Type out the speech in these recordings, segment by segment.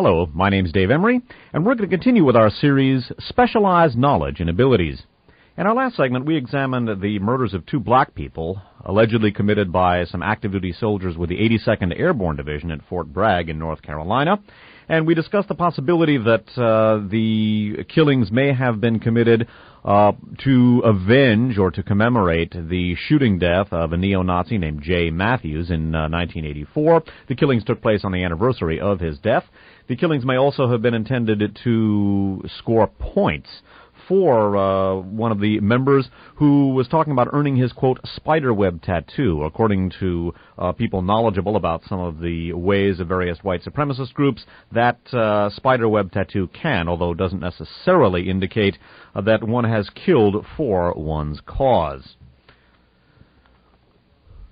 Hello, my name's Dave Emory, and we're going to continue with our series, Specialized Knowledge and Abilities. In our last segment, we examined the murders of two black people, allegedly committed by some active-duty soldiers with the 82nd Airborne Division at Fort Bragg in North Carolina, and we discussed the possibility that the killings may have been committed to avenge or to commemorate the shooting death of a neo-Nazi named Jay Matthews in 1984. The killings took place on the anniversary of his death. The killings may also have been intended to score points for one of the members who was talking about earning his, quote, spiderweb tattoo. According to people knowledgeable about some of the ways of various white supremacist groups, that spiderweb tattoo can, although doesn't necessarily indicate that one has killed for one's cause.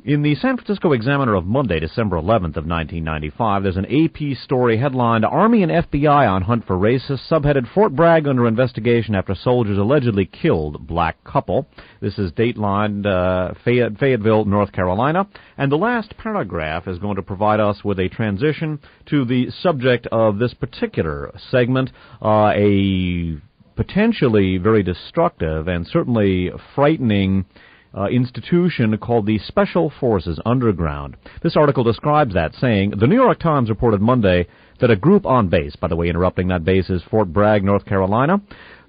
In the San Francisco Examiner of Monday, December 11th of 1995, there's an AP story headlined, Army and FBI on hunt for racists, subheaded Fort Bragg under investigation after soldiers allegedly killed black couple. This is datelined Fayetteville, North Carolina, and the last paragraph is going to provide us with a transition to the subject of this particular segment, a potentially very destructive and certainly frightening institution called the Special Forces Underground. This article describes that, saying, the New York Times reported Monday that a group on base, by the way, interrupting that base is Fort Bragg, North Carolina.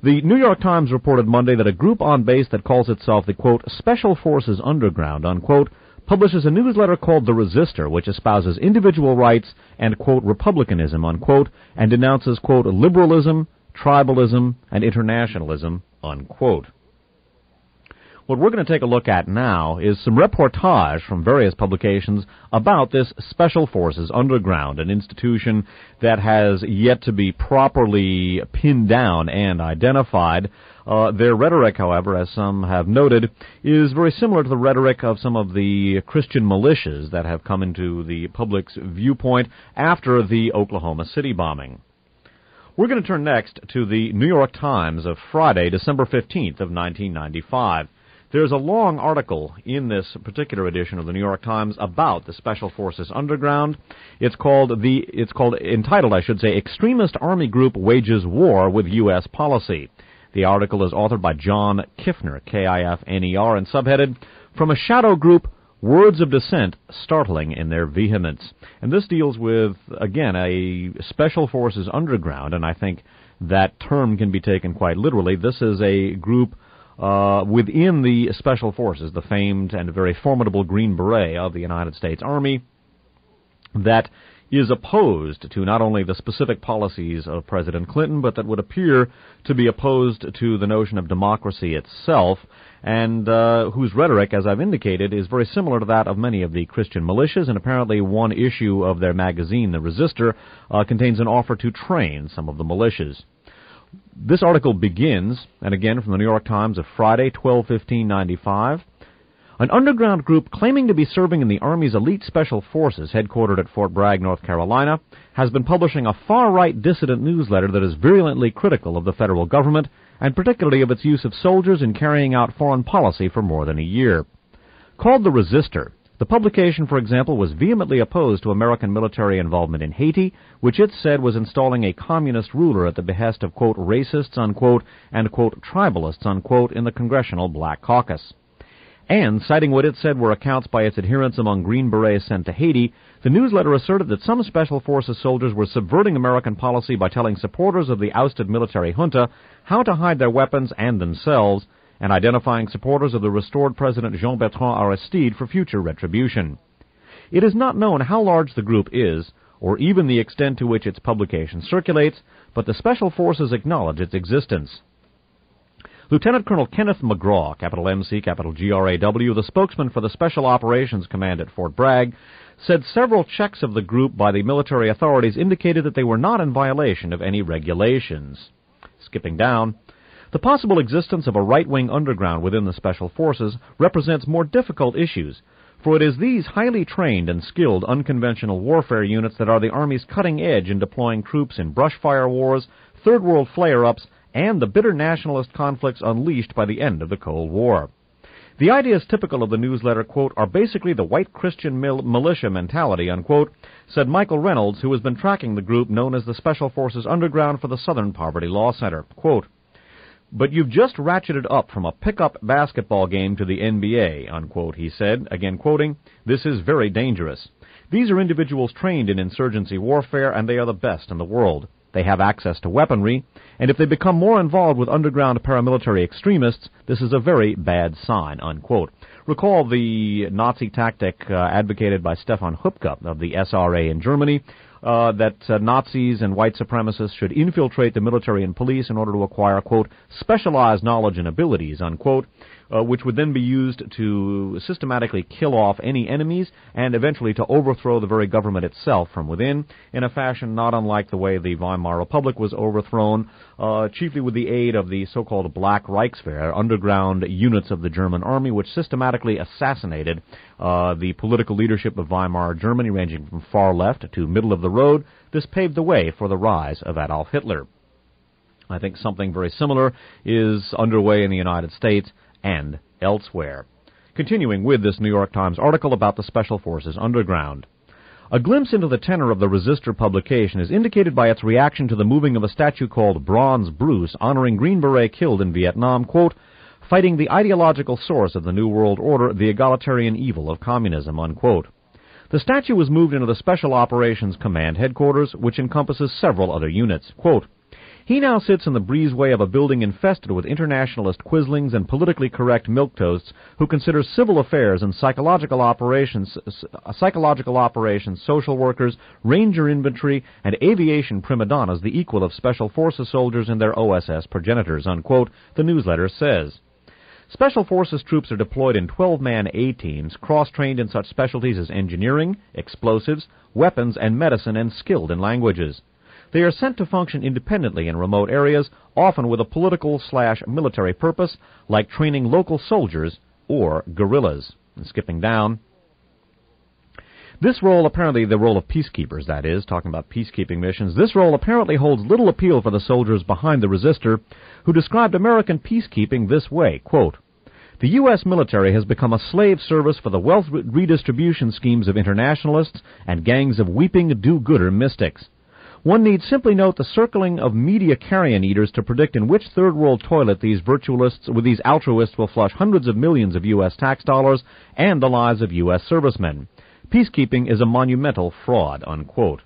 The New York Times reported Monday that a group on base that calls itself the, quote, Special Forces Underground, unquote, publishes a newsletter called The Resistor, which espouses individual rights and, quote, republicanism, unquote, and denounces, quote, liberalism, tribalism, and internationalism, unquote. What we're going to take a look at now is some reportage from various publications about this Special Forces Underground, an institution that has yet to be properly pinned down and identified. Their rhetoric, however, as some have noted, is very similar to the rhetoric of some of the Christian militias that have come into the public's viewpoint after the Oklahoma City bombing. We're going to turn next to the New York Times of Friday, December 15th of 1995. There's a long article in this particular edition of the New York Times about the Special Forces Underground. It's entitled, I should say, Extremist Army Group Wages War with U.S. Policy. The article is authored by John Kiffner, K-I-F-N-E-R, and subheaded, From a Shadow Group, Words of Dissent Startling in Their Vehemence. And this deals with, again, a Special Forces Underground, and I think that term can be taken quite literally. This is a group within the Special Forces, the famed and very formidable Green Beret of the United States Army, that is opposed to not only the specific policies of President Clinton, but that would appear to be opposed to the notion of democracy itself, and whose rhetoric, as I've indicated, is very similar to that of many of the Christian militias, and apparently one issue of their magazine, The Resistor, contains an offer to train some of the militias. This article begins, and again from the New York Times of Friday, 12/15/95, an underground group claiming to be serving in the Army's elite special forces headquartered at Fort Bragg, North Carolina, has been publishing a far-right dissident newsletter that is virulently critical of the federal government, and particularly of its use of soldiers in carrying out foreign policy for more than a year. Called The Resistor, the publication, for example, was vehemently opposed to American military involvement in Haiti, which it said was installing a communist ruler at the behest of, quote, racists, unquote, and, quote, tribalists, unquote, in the Congressional Black Caucus. And, citing what it said were accounts by its adherents among Green Berets sent to Haiti, the newsletter asserted that some Special Forces soldiers were subverting American policy by telling supporters of the ousted military junta how to hide their weapons and themselves, and identifying supporters of the restored President Jean-Bertrand Aristide for future retribution. It is not known how large the group is, or even the extent to which its publication circulates, but the Special Forces acknowledge its existence. Lieutenant Colonel Kenneth McGraw, capital MC, capital G-R-A-W, the spokesman for the Special Operations Command at Fort Bragg, said several checks of the group by the military authorities indicated that they were not in violation of any regulations. Skipping down, the possible existence of a right-wing underground within the Special Forces represents more difficult issues, for it is these highly trained and skilled unconventional warfare units that are the Army's cutting edge in deploying troops in brushfire wars, Third World flare-ups, and the bitter nationalist conflicts unleashed by the end of the Cold War. The ideas typical of the newsletter, quote, are basically the white Christian militia mentality, unquote, said Michael Reynolds, who has been tracking the group known as the Special Forces Underground for the Southern Poverty Law Center. Quote, but you've just ratcheted up from a pickup basketball game to the NBA, unquote, he said, again quoting, this is very dangerous. These are individuals trained in insurgency warfare, and they are the best in the world. They have access to weaponry, and if they become more involved with underground paramilitary extremists, this is a very bad sign, unquote. Recall the Nazi tactic advocated by Stefan Hupke of the SRA in Germany, that Nazis and white supremacists should infiltrate the military and police in order to acquire, quote, specialized knowledge and abilities, unquote, which would then be used to systematically kill off any enemies and eventually to overthrow the very government itself from within in a fashion not unlike the way the Weimar Republic was overthrown, chiefly with the aid of the so-called Black Reichswehr, underground units of the German army which systematically assassinated the political leadership of Weimar Germany, ranging from far left to middle of the road. This paved the way for the rise of Adolf Hitler. I think something very similar is underway in the United States and elsewhere. Continuing with this New York Times article about the Special Forces Underground. A glimpse into the tenor of the Resistor publication is indicated by its reaction to the moving of a statue called Bronze Bruce, honoring Green Beret killed in Vietnam, quote, fighting the ideological source of the New World Order, the egalitarian evil of communism, unquote. The statue was moved into the Special Operations Command headquarters, which encompasses several other units. Quote, he now sits in the breezeway of a building infested with internationalist quislings and politically correct milquetoasts who consider civil affairs and psychological operations, social workers, ranger infantry, and aviation prima donnas the equal of Special Forces soldiers and their OSS progenitors, unquote, the newsletter says. Special Forces troops are deployed in 12-man A-teams, cross-trained in such specialties as engineering, explosives, weapons, and medicine, and skilled in languages. They are sent to function independently in remote areas, often with a political/military purpose, like training local soldiers or guerrillas. And skipping down. This role, apparently the role of peacekeepers, that is, talking about peacekeeping missions, this role apparently holds little appeal for the soldiers behind the Resistor, who described American peacekeeping this way, quote, the U.S. military has become a slave service for the wealth redistribution schemes of internationalists and gangs of weeping do-gooder mystics. One need simply note the circling of media carrion eaters to predict in which third world toilet these altruists will flush hundreds of millions of U.S. tax dollars and the lives of U.S. servicemen. Peacekeeping is a monumental fraud, unquote.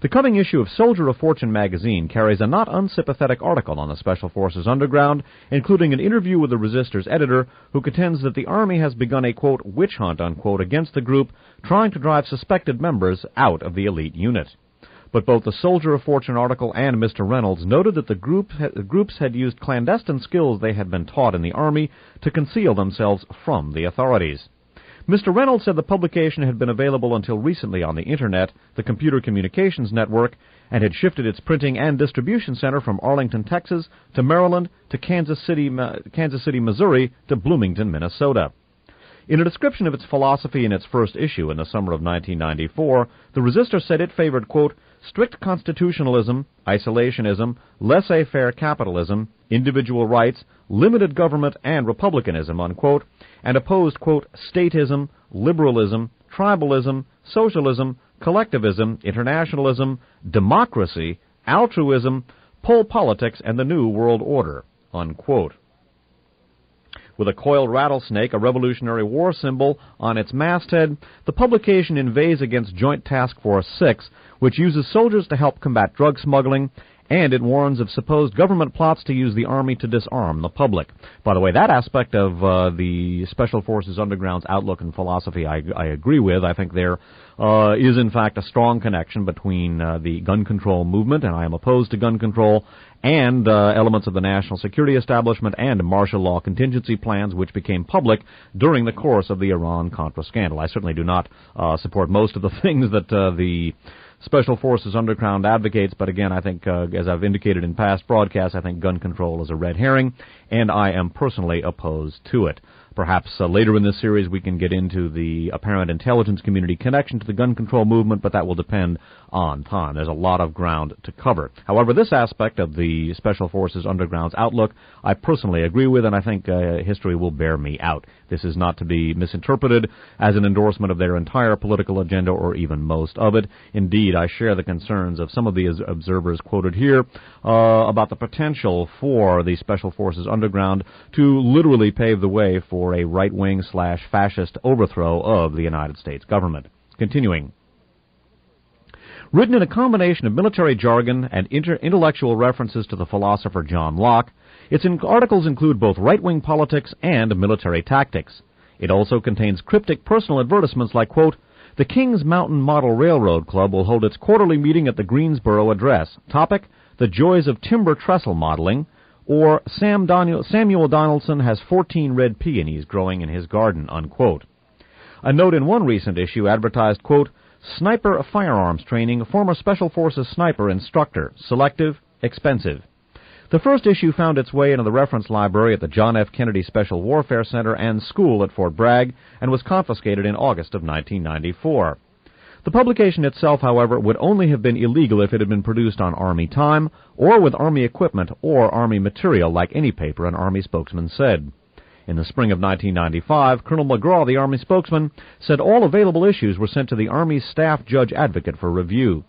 The coming issue of Soldier of Fortune magazine carries a not unsympathetic article on the Special Forces Underground, including an interview with the Resistor's editor, who contends that the Army has begun a, quote, witch hunt, unquote, against the group, trying to drive suspected members out of the elite unit. But both the Soldier of Fortune article and Mr. Reynolds noted that the groups had used clandestine skills they had been taught in the Army to conceal themselves from the authorities. Mr. Reynolds said the publication had been available until recently on the Internet, the Computer Communications Network, and had shifted its printing and distribution center from Arlington, Texas, to Maryland, to Kansas City, Missouri, to Bloomington, Minnesota. In a description of its philosophy in its first issue in the summer of 1994, the Resistor said it favored, quote, strict constitutionalism, isolationism, laissez-faire capitalism, individual rights, limited government, and republicanism, unquote, and opposed, quote, statism, liberalism, tribalism, socialism, collectivism, internationalism, democracy, altruism, poll politics, and the New World Order, unquote. With a coiled rattlesnake, a Revolutionary War symbol, on its masthead, the publication inveighs against Joint Task Force 6, which uses soldiers to help combat drug smuggling, and it warns of supposed government plots to use the Army to disarm the public. By the way, that aspect of the Special Forces Underground's outlook and philosophy I agree with. I think there is, in fact, a strong connection between the gun control movement, and I am opposed to gun control, and elements of the national security establishment and martial law contingency plans, which became public during the course of the Iran-Contra scandal. I certainly do not support most of the things that the Special Forces Underground advocates, but again, I think, as I've indicated in past broadcasts, I think gun control is a red herring, and I am personally opposed to it. Perhaps later in this series we can get into the apparent intelligence community connection to the gun control movement, but that will depend on time. There's a lot of ground to cover. However, this aspect of the Special Forces Underground's outlook I personally agree with, and I think history will bear me out. This is not to be misinterpreted as an endorsement of their entire political agenda or even most of it. Indeed, I share the concerns of some of the observers quoted here about the potential for the Special Forces Underground to literally pave the way for a right-wing/fascist overthrow of the United States government. Continuing. Written in a combination of military jargon and intellectual references to the philosopher John Locke, its articles include both right-wing politics and military tactics. It also contains cryptic personal advertisements like, quote, "The Kings Mountain Model Railroad Club will hold its quarterly meeting at the Greensboro Address. Topic, the joys of timber trestle modeling," or Samuel Donaldson has 14 red peonies growing in his garden, unquote. A note in one recent issue advertised, quote, "Sniper firearms training, former Special Forces sniper instructor, selective, expensive." The first issue found its way into the reference library at the John F. Kennedy Special Warfare Center and School at Fort Bragg and was confiscated in August of 1994. The publication itself, however, would only have been illegal if it had been produced on Army time or with Army equipment or Army material, like any paper an Army spokesman said. In the spring of 1995, Colonel McGraw, the Army spokesman, said all available issues were sent to the Army's staff judge advocate for review.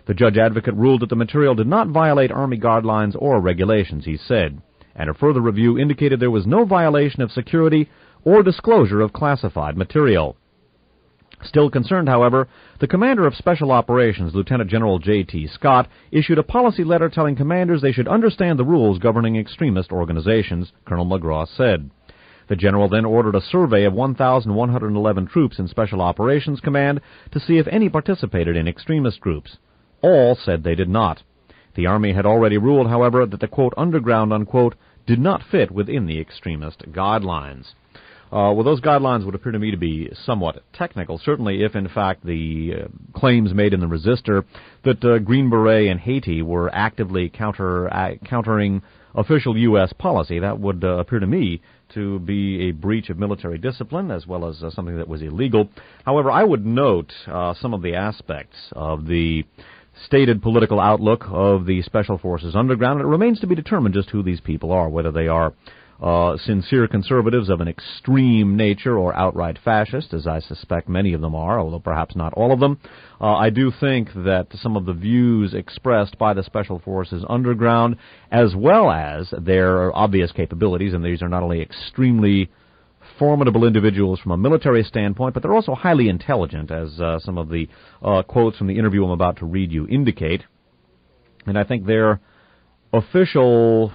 The judge advocate ruled that the material did not violate Army guidelines or regulations, he said, and a further review indicated there was no violation of security or disclosure of classified material. Still concerned, however, the commander of Special Operations, Lieutenant General J.T. Scott, issued a policy letter telling commanders they should understand the rules governing extremist organizations, Colonel McGraw said. The general then ordered a survey of 1,111 troops in Special Operations Command to see if any participated in extremist groups. All said they did not. The Army had already ruled, however, that the, quote, underground, unquote, did not fit within the extremist guidelines. Well, those guidelines would appear to me to be somewhat technical, certainly if, in fact, the claims made in the resistor that Green Beret and Haiti were actively countering official U.S. policy. That would appear to me to be a breach of military discipline as well as something that was illegal. However, I would note some of the aspects of the stated political outlook of the Special Forces Underground. It remains to be determined just who these people are, whether they are sincere conservatives of an extreme nature or outright fascist, as I suspect many of them are, although perhaps not all of them. I do think that some of the views expressed by the Special Forces Underground, as well as their obvious capabilities, and these are not only extremely formidable individuals from a military standpoint, but they're also highly intelligent, as some of the quotes from the interview I'm about to read you indicate. And I think their official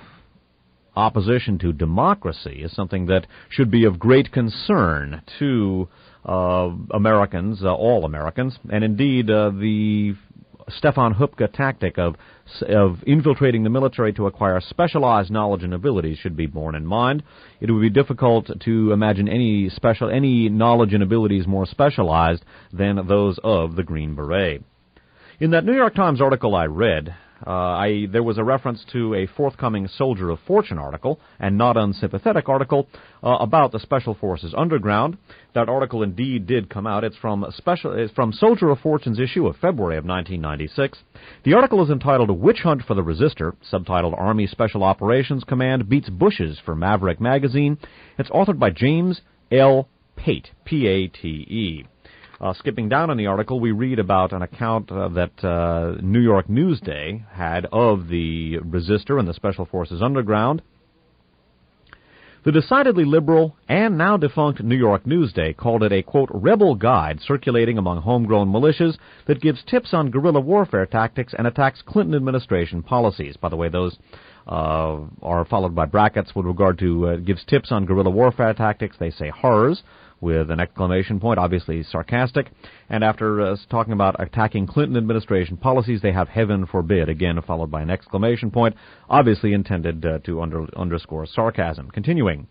opposition to democracy is something that should be of great concern to Americans, all Americans, and indeed the Stefan Hupke tactic of infiltrating the military to acquire specialized knowledge and abilities should be borne in mind. It would be difficult to imagine any knowledge and abilities more specialized than those of the Green Beret. In that New York Times article I read, there was a reference to a forthcoming Soldier of Fortune article, and not unsympathetic article, about the Special Forces Underground. That article indeed did come out. It's from Soldier of Fortune's issue of February of 1996. The article is entitled "Witch Hunt for the Resistor," subtitled "Army Special Operations Command Beats Bushes for Maverick Magazine." It's authored by James L. Pate, P-A-T-E. Skipping down in the article, we read about an account that New York Newsday had of the resistor and the Special Forces Underground. The decidedly liberal and now defunct New York Newsday called it a, quote, rebel guide circulating among homegrown militias that gives tips on guerrilla warfare tactics and attacks Clinton administration policies. By the way, those are followed by brackets with regard to gives tips on guerrilla warfare tactics. They say HERS, with an exclamation point, obviously sarcastic. And after talking about attacking Clinton administration policies, they have heaven forbid, again followed by an exclamation point, obviously intended to underscore sarcasm. Continuing.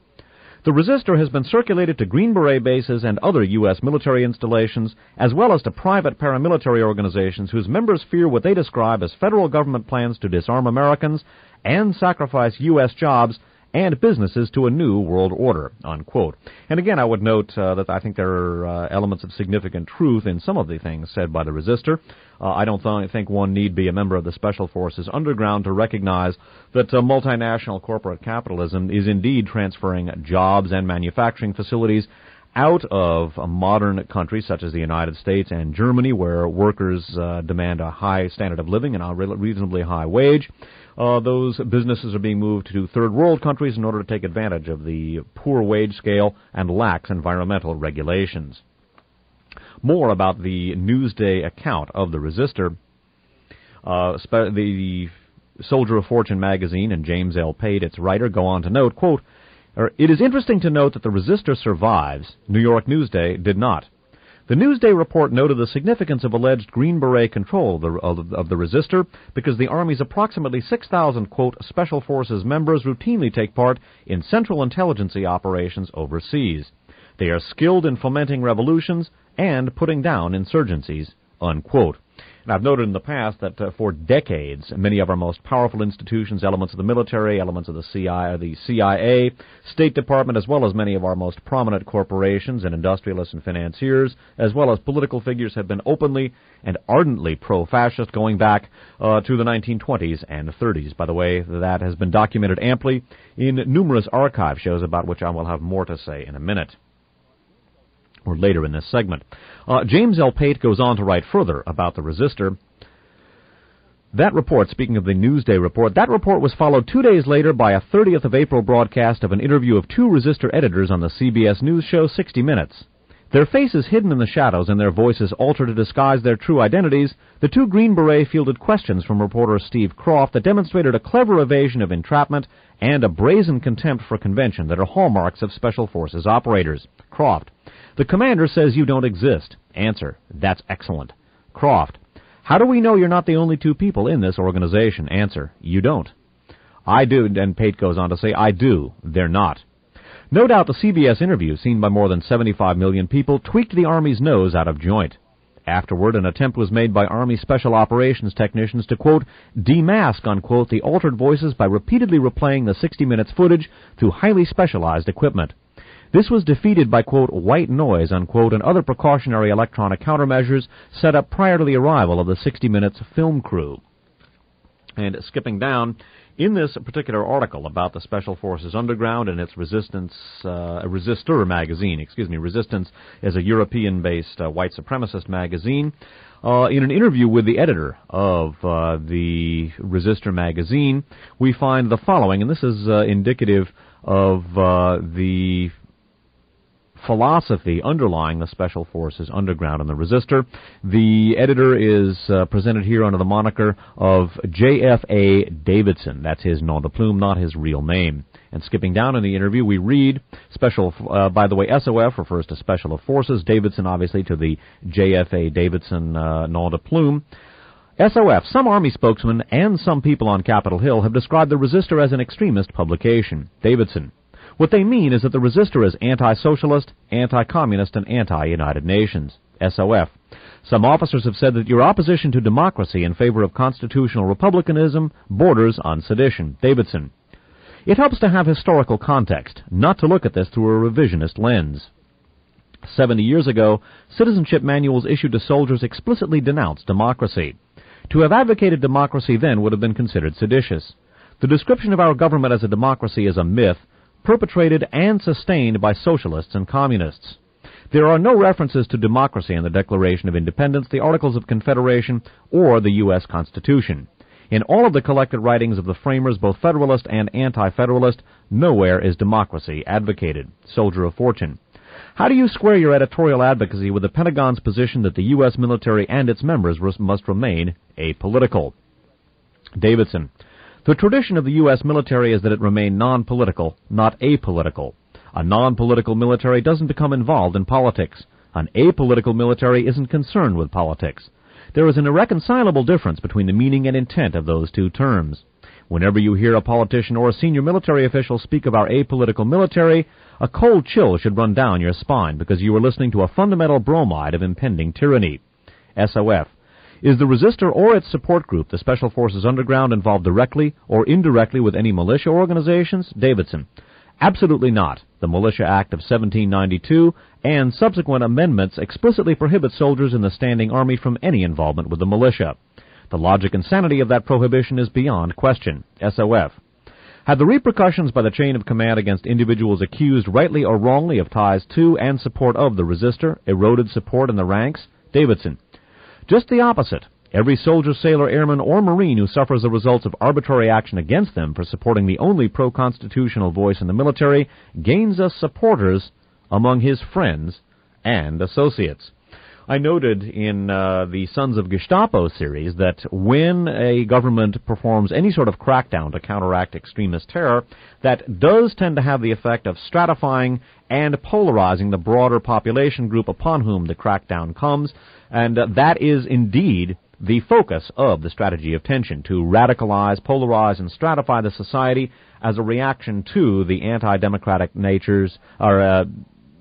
The resistor has been circulated to Green Beret bases and other U.S. military installations, as well as to private paramilitary organizations whose members fear what they describe as federal government plans to disarm Americans and sacrifice U.S. jobs and businesses to a new world order, unquote. And again, I would note that I think there are elements of significant truth in some of the things said by the resistor. I don't think one need be a member of the Special Forces underground to recognize that multinational corporate capitalism is indeed transferring jobs and manufacturing facilities out of modern countries such as the United States and Germany, where workers demand a high standard of living and a reasonably high wage. Those businesses are being moved to third world countries in order to take advantage of the poor wage scale and lax environmental regulations. More about the Newsday account of the resistor. The Soldier of Fortune magazine and James L. Pate, its writer, go on to note, quote, "It is interesting to note that the resistor survives. New York Newsday did not. The Newsday report noted the significance of alleged Green Beret control of the resistor because the Army's approximately 6,000, quote, Special Forces members routinely take part in Central Intelligence operations overseas. They are skilled in fomenting revolutions and putting down insurgencies," unquote. And I've noted in the past that for decades, many of our most powerful institutions, elements of the military, elements of the CIA, State Department, as well as many of our most prominent corporations and industrialists and financiers, as well as political figures, have been openly and ardently pro-fascist going back to the 1920s and 30s. By the way, that has been documented amply in numerous archive shows about which I will have more to say in a minute, or later in this segment. James L. Pate goes on to write further about the resistor. That report, speaking of the Newsday report, that report was followed 2 days later by a 30th of April broadcast of an interview of two resistor editors on the CBS News show 60 Minutes. Their faces hidden in the shadows and their voices altered to disguise their true identities, the two Green Beret fielded questions from reporter Steve Croft that demonstrated a clever evasion of entrapment and a brazen contempt for convention that are hallmarks of Special Forces operators. Croft: "The commander says you don't exist." Answer: "That's excellent." Croft: "How do we know you're not the only two people in this organization?" Answer: "You don't." "I do," and Pate goes on to say, "I do. They're not." No doubt the CBS interview, seen by more than 75 million people, tweaked the Army's nose out of joint. Afterward, an attempt was made by Army Special Operations technicians to, quote, demask, unquote, the altered voices by repeatedly replaying the 60 Minutes footage through highly specialized equipment. This was defeated by, quote, white noise, unquote, and other precautionary electronic countermeasures set up prior to the arrival of the 60 Minutes film crew. And skipping down, in this particular article about the Special Forces Underground and its Resistor magazine, Resistance is a European-based white supremacist magazine. In an interview with the editor of the Resistor magazine, we find the following, and this is indicative of the philosophy underlying the Special Forces Underground and the Resistor. The editor is presented here under the moniker of J.F.A. Davidson. That's his nom de plume, not his real name. And skipping down in the interview, we read, by the way, SOF refers to Special Forces, Davidson obviously to the J.F.A. Davidson nom de plume. SOF, some Army spokesmen and some people on Capitol Hill have described the Resistor as an extremist publication. Davidson: "What they mean is that the Resistor is anti-socialist, anti-communist, and anti-United Nations." SOF: "Some officers have said that your opposition to democracy in favor of constitutional republicanism borders on sedition." Davidson: "It helps to have historical context, not to look at this through a revisionist lens. 70 years ago, citizenship manuals issued to soldiers explicitly denounced democracy. To have advocated democracy then would have been considered seditious. The description of our government as a democracy is a myth, perpetrated and sustained by socialists and communists. There are no references to democracy in the Declaration of Independence, the Articles of Confederation, or the U.S. Constitution. In all of the collected writings of the framers, both Federalist and Anti-Federalist, nowhere is democracy advocated." Soldier of Fortune: "How do you square your editorial advocacy with the Pentagon's position that the U.S. military and its members must remain apolitical?" Davidson: "The tradition of the U.S. military is that it remain non-political, not apolitical. A non-political military doesn't become involved in politics. An apolitical military isn't concerned with politics. There is an irreconcilable difference between the meaning and intent of those two terms. Whenever you hear a politician or a senior military official speak of our apolitical military, a cold chill should run down your spine because you are listening to a fundamental bromide of impending tyranny." SOF: Is the resistor or its support group, the Special Forces Underground, involved directly or indirectly with any militia organizations? Davidson. Absolutely not. The Militia Act of 1792 and subsequent amendments explicitly prohibit soldiers in the standing army from any involvement with the militia. The logic and sanity of that prohibition is beyond question. SOF. Had the repercussions by the chain of command against individuals accused rightly or wrongly of ties to and support of the resistor eroded support in the ranks? Davidson. Just the opposite. Every soldier, sailor, airman, or Marine who suffers the results of arbitrary action against them for supporting the only pro-constitutional voice in the military gains us supporters among his friends and associates. I noted in the Sons of Gestapo series that when a government performs any sort of crackdown to counteract extremist terror, that does tend to have the effect of stratifying and polarizing the broader population group upon whom the crackdown comes, and that is indeed the focus of the strategy of tension, to radicalize, polarize, and stratify the society as a reaction to the anti-democratic natures or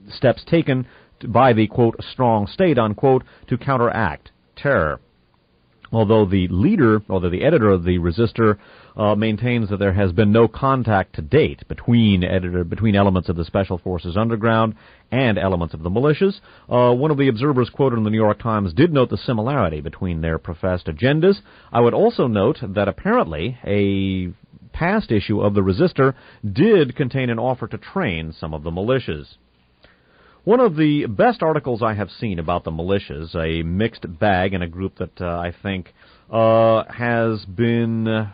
steps taken by the, quote, strong state, unquote, to counteract terror. Although the editor of the Resistor maintains that there has been no contact to date between elements of the Special Forces Underground and elements of the militias, one of the observers quoted in the New York Times did note the similarity between their professed agendas. I would also note that apparently a past issue of the Resistor did contain an offer to train some of the militias. One of the best articles I have seen about the militias, a mixed bag in a group that I think has been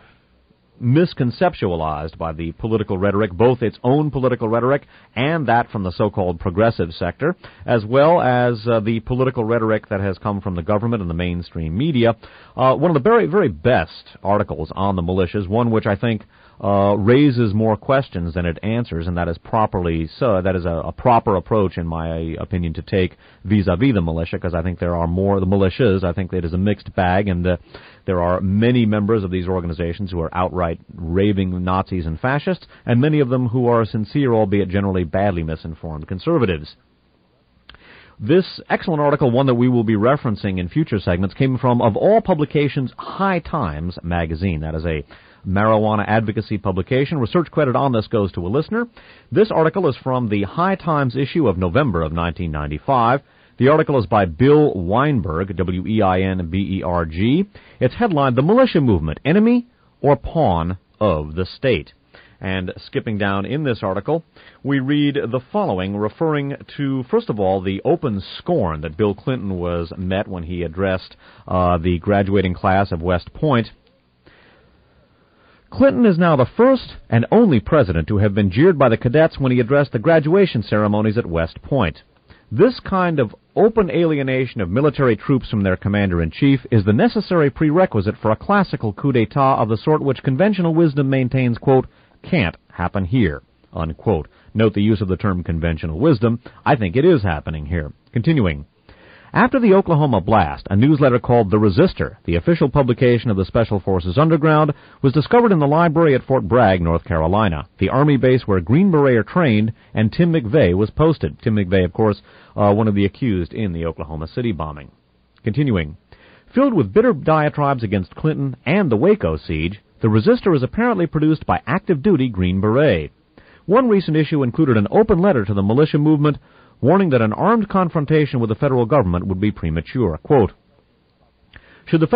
misconceptualized by the political rhetoric, both its own political rhetoric and that from the so-called progressive sector, as well as the political rhetoric that has come from the government and the mainstream media. One of the very, very best articles on the militias, one which I think raises more questions than it answers, and that is properly so. That is a proper approach, in my opinion, to take vis-a-vis the militia, because I think there are more the militias. I think it is a mixed bag, and there are many members of these organizations who are outright raving Nazis and fascists, and many of them who are sincere, albeit generally badly misinformed conservatives. This excellent article, one that we will be referencing in future segments, came from, of all publications, High Times magazine. That is a marijuana advocacy publication. Research credit on this goes to a listener. This article is from the High Times issue of November of 1995. The article is by Bill Weinberg, W-E-I-N-B-E-R-G. It's headlined, "The Militia Movement, Enemy or Pawn of the State." And skipping down in this article, we read the following, referring to, first of all, the open scorn that Bill Clinton was met when he addressed the graduating class of West Point. Clinton is now the first and only president to have been jeered by the cadets when he addressed the graduation ceremonies at West Point. This kind of open alienation of military troops from their commander-in-chief is the necessary prerequisite for a classical coup d'etat of the sort which conventional wisdom maintains, quote, can't happen here, unquote. Note the use of the term conventional wisdom. I think it is happening here. Continuing. After the Oklahoma blast, a newsletter called The Resistor, the official publication of the Special Forces Underground, was discovered in the library at Fort Bragg, North Carolina, the Army base where Green Beret are trained, and Tim McVeigh was posted. Tim McVeigh, of course, one of the accused in the Oklahoma City bombing. Continuing. Filled with bitter diatribes against Clinton and the Waco siege, The Resistor is apparently produced by active duty Green Beret. One recent issue included an open letter to the militia movement warning that an armed confrontation with the federal government would be premature. Quote, Should the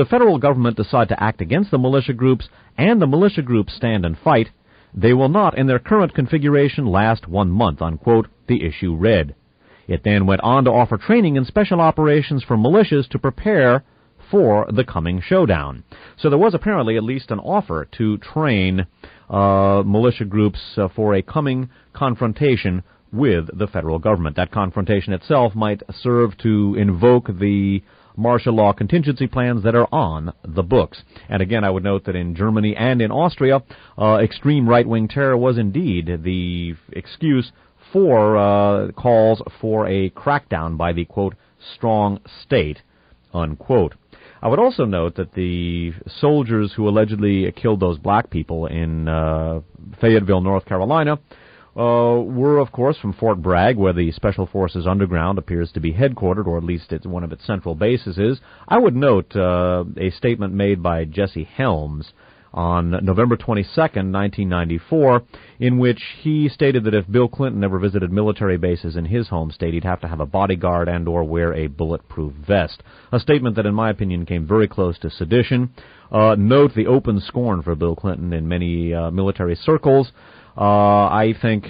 federal government decide to act against the militia groups and the militia groups stand and fight, they will not in their current configuration last 1 month, unquote, the issue read. It then went on to offer training in special operations for militias to prepare for the coming showdown. So there was apparently at least an offer to train militia groups for a coming confrontation with the federal government. That confrontation itself might serve to invoke the martial law contingency plans that are on the books. And again, I would note that in Germany and in Austria, extreme right-wing terror was indeed the excuse for calls for a crackdown by the, quote, strong state, unquote. I would also note that the soldiers who allegedly killed those black people in Fayetteville, North Carolina, were, of course, from Fort Bragg, where the Special Forces Underground appears to be headquartered, or at least it's one of its central bases is. I would note a statement made by Jesse Helms on November 22nd, 1994, in which he stated that if Bill Clinton ever visited military bases in his home state, he'd have to have a bodyguard and or wear a bulletproof vest. A statement that, in my opinion, came very close to sedition. Note the open scorn for Bill Clinton in many military circles. I think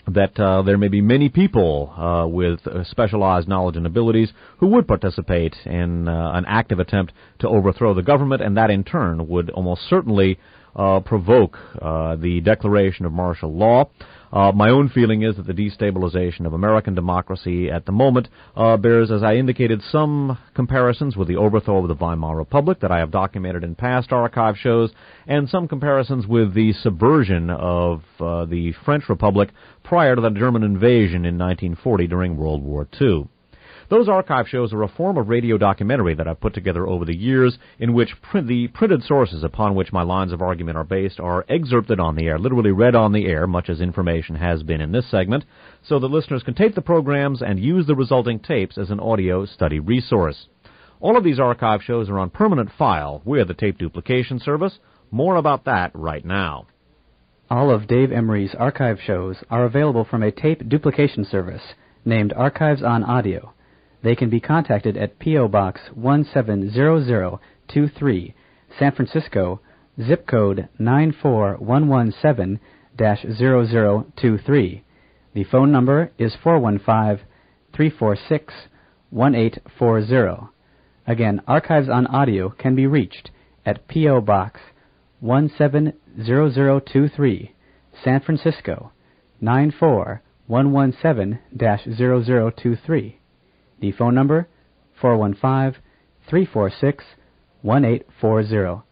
that there may be many people with specialized knowledge and abilities who would participate in an active attempt to overthrow the government, and that in turn would almost certainly provoke the declaration of martial law. My own feeling is that the destabilization of American democracy at the moment bears, as I indicated, some comparisons with the overthrow of the Weimar Republic that I have documented in past archive shows, and some comparisons with the subversion of the French Republic prior to the German invasion in 1940 during World War II. Those archive shows are a form of radio documentary that I've put together over the years in which the printed sources upon which my lines of argument are based are excerpted on the air, literally read on the air, much as information has been in this segment, so that listeners can tape the programs and use the resulting tapes as an audio study resource. All of these archive shows are on permanent file with the tape duplication service. More about that right now. All of Dave Emory's archive shows are available from a tape duplication service named Archives on Audio. They can be contacted at P.O. Box 170023, San Francisco, zip code 94117-0023. The phone number is 415-346-1840. Again, Archives on Audio can be reached at P.O. Box 170023, San Francisco, 94117-0023. The phone number, 415-346-1840.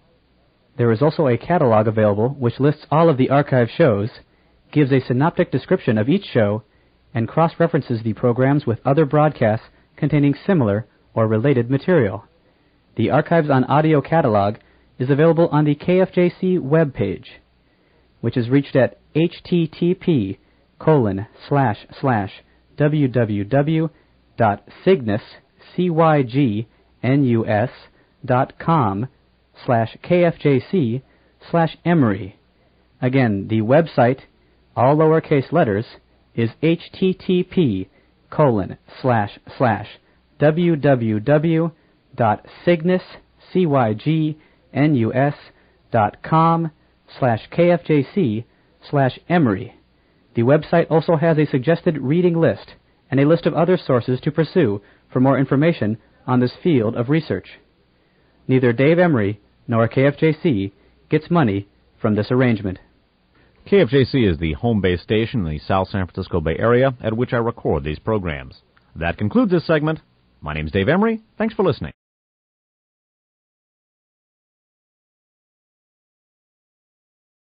There is also a catalog available which lists all of the archive shows, gives a synoptic description of each show, and cross-references the programs with other broadcasts containing similar or related material. The Archives on Audio catalog is available on the KFJC webpage, which is reached at http://www.cygnus.com/KFJC/Emory. Again, the website, all lowercase letters, is http://www.cygnus.com/KFJC/Emory. The website also has a suggested reading list and a list of other sources to pursue for more information on this field of research. Neither Dave Emory nor KFJC gets money from this arrangement. KFJC is the home-based station in the South San Francisco Bay Area at which I record these programs. That concludes this segment. My name's Dave Emory. Thanks for listening.